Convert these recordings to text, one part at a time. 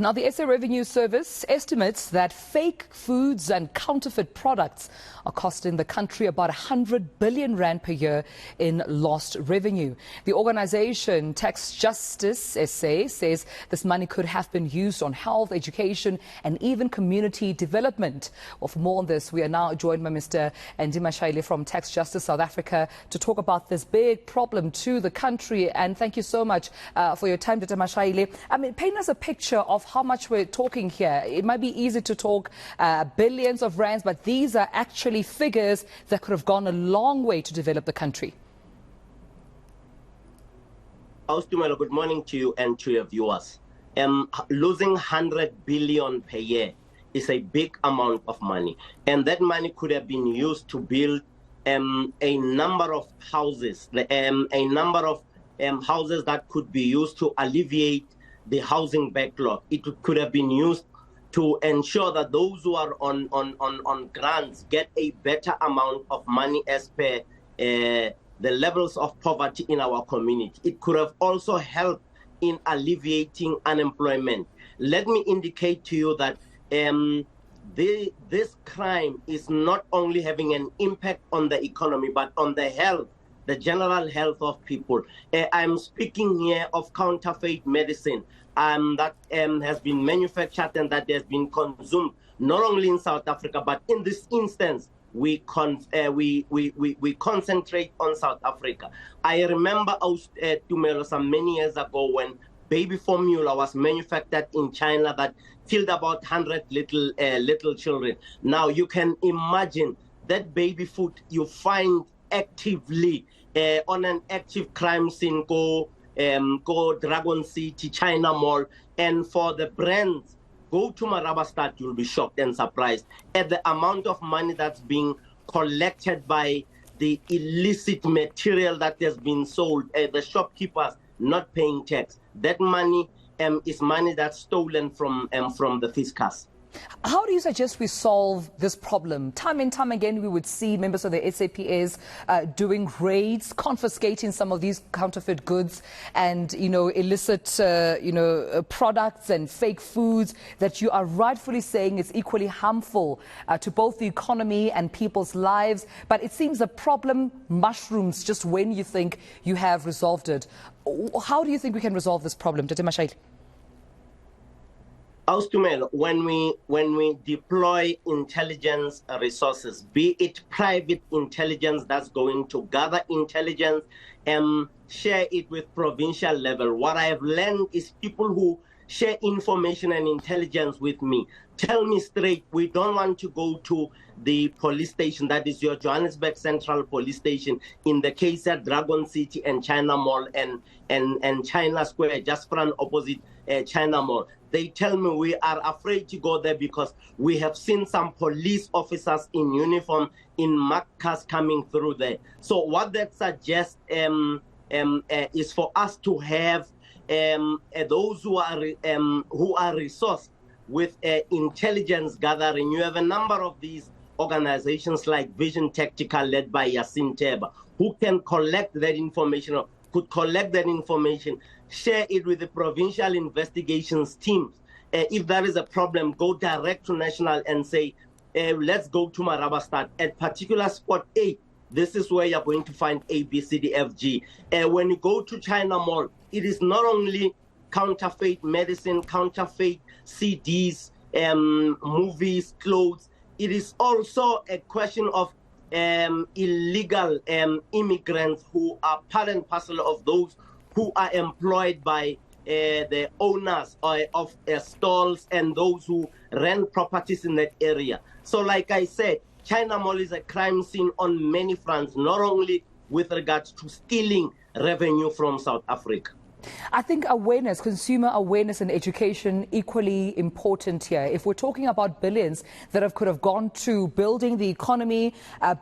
Now, the SA Revenue Service estimates that fake foods and counterfeit products are costing the country about 100 billion rand per year in lost revenue. The organization Tax Justice SA says this money could have been used on health, education and even community development. Well, for more on this, we are now joined by Mr. Mashile from Tax Justice South Africa to talk about this big problem to the country. And thank you so much for your time, Mr. Mashile. I mean, paint us a picture of how much we're talking here. It might be easy to talk billions of rands, but these are actually figures that could have gone a long way to develop the country. Austumelo, good morning to you and to your viewers. Losing 100 billion per year is a big amount of money, and that money could have been used to build a number of houses, houses that could be used to alleviate the housing backlog. It could have been used to ensure that those who are on grants get a better amount of money as per the levels of poverty in our community. It could have also helped in alleviating unemployment. Let me indicate to you that this crime is not only having an impact on the economy, but on the health, the general health of people. I'm speaking here of counterfeit medicine that has been manufactured and that has been consumed not only in South Africa, but in this instance, we concentrate on South Africa. I remember Tumelo some many years ago when baby formula was manufactured in China that killed about 100 little children. Now you can imagine that baby food you find actively on an active crime scene, go Dragon City, China Mall, and for the brands, go to Marabastad, you'll be shocked and surprised at the amount of money that's being collected by the illicit material that has been sold, the shopkeepers not paying tax. That money is money that's stolen from the fiscus. How do you suggest we solve this problem? Time and time again, we would see members of the SAPS doing raids, confiscating some of these counterfeit goods and, illicit, products and fake foods that you are rightfully saying is equally harmful to both the economy and people's lives. But it seems the problem mushrooms just when you think you have resolved it. How do you think we can resolve this problem, Dr. Mashile? Austumelo, when we deploy intelligence resources, be it private intelligence that's going to gather intelligence and share it with provincial level, what I have learned is people who share information and intelligence with me tell me straight, we don't want to go to the police station, that is your Johannesburg Central Police Station, in the case at Dragon City and China Mall and China Square, just front opposite China Mall. They tell me we are afraid to go there because we have seen some police officers in uniform in marked cars coming through there. So what that suggests is for us to have those who are resourced with intelligence gathering. You have a number of these organizations like Vision Tactical, led by Yasin Teba, who can collect that information, or could collect that information, share it with the provincial investigations teams. If there is a problem, go direct to national and say, let's go to Marabastad at particular spot A. This is where you're going to find A, B, C, D, F, G. When you go to China Mall, it is not only counterfeit medicine, counterfeit CDs, movies, clothes. It is also a question of illegal immigrants who are part and parcel of those who are employed by the owners of stalls and those who rent properties in that area. So like I said, China Mall is a crime scene on many fronts, not only with regards to stealing revenue from South Africa. I think awareness, consumer awareness and education equally important here. If we're talking about billions that could have gone to building the economy,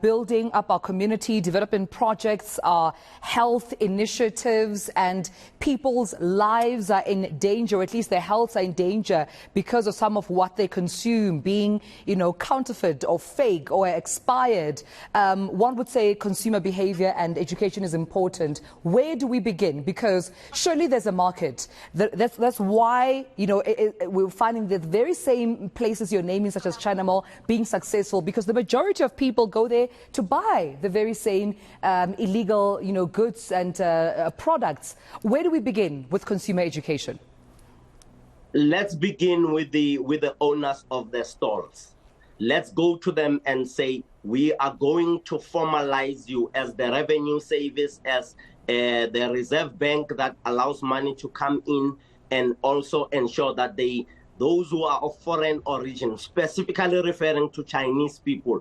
building up our community, development projects, our health initiatives, and people's lives are in danger, or at least their healths are in danger because of some of what they consume being, counterfeit or fake or expired. One would say consumer behavior and education is important. Where do we begin? Because surely there's a market. That's why, we're finding the very same places you're naming, such as China Mall, being successful, because the majority of people go there to buy the very same illegal, goods and products. Where do we begin with consumer education? Let's begin with the owners of the stalls. Let's go to them and say, we are going to formalize you as the revenue service, as the reserve bank that allows money to come in, and also ensure that those who are of foreign origin, specifically referring to Chinese people,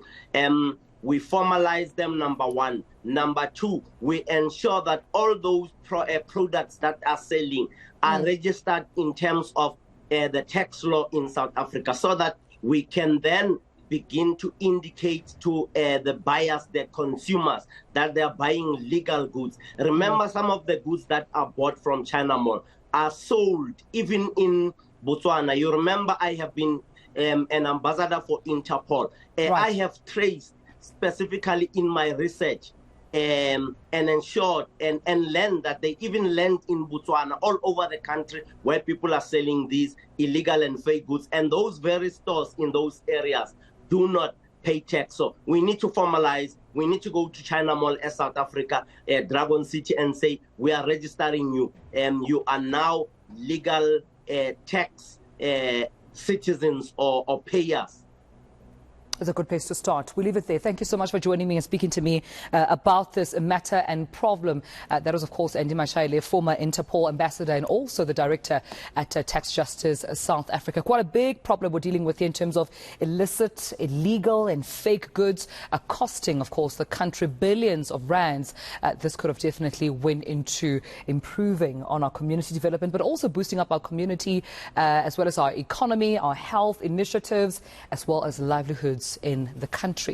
we formalize them, number one. Number two, we ensure that all those products that are selling are registered in terms of the tax law in South Africa, so that we can then begin to indicate to the buyers, the consumers, that they are buying legal goods. Remember, some of the goods that are bought from China Mall are sold even in Botswana. You remember, I have been an ambassador for Interpol. Right. I have traced specifically in my research and ensured and learned that they even land in Botswana, all over the country, where people are selling these illegal and fake goods. And those very stores in those areas do not pay tax. So we need to formalize. We need to go to China Mall as South Africa, Dragon City, and say, we are registering you. You are now legal tax citizens or payers. It's a good place to start. We'll leave it there. Thank you so much for joining me and speaking to me about this matter and problem. That was, of course, Andy Mashile, former Interpol ambassador and also the director at Tax Justice South Africa. Quite a big problem we're dealing with here in terms of illicit, illegal and fake goods costing, of course, the country billions of rands. This could have definitely went into improving on our community development, but also boosting up our community as well as our economy, our health initiatives, as well as livelihoods in the country.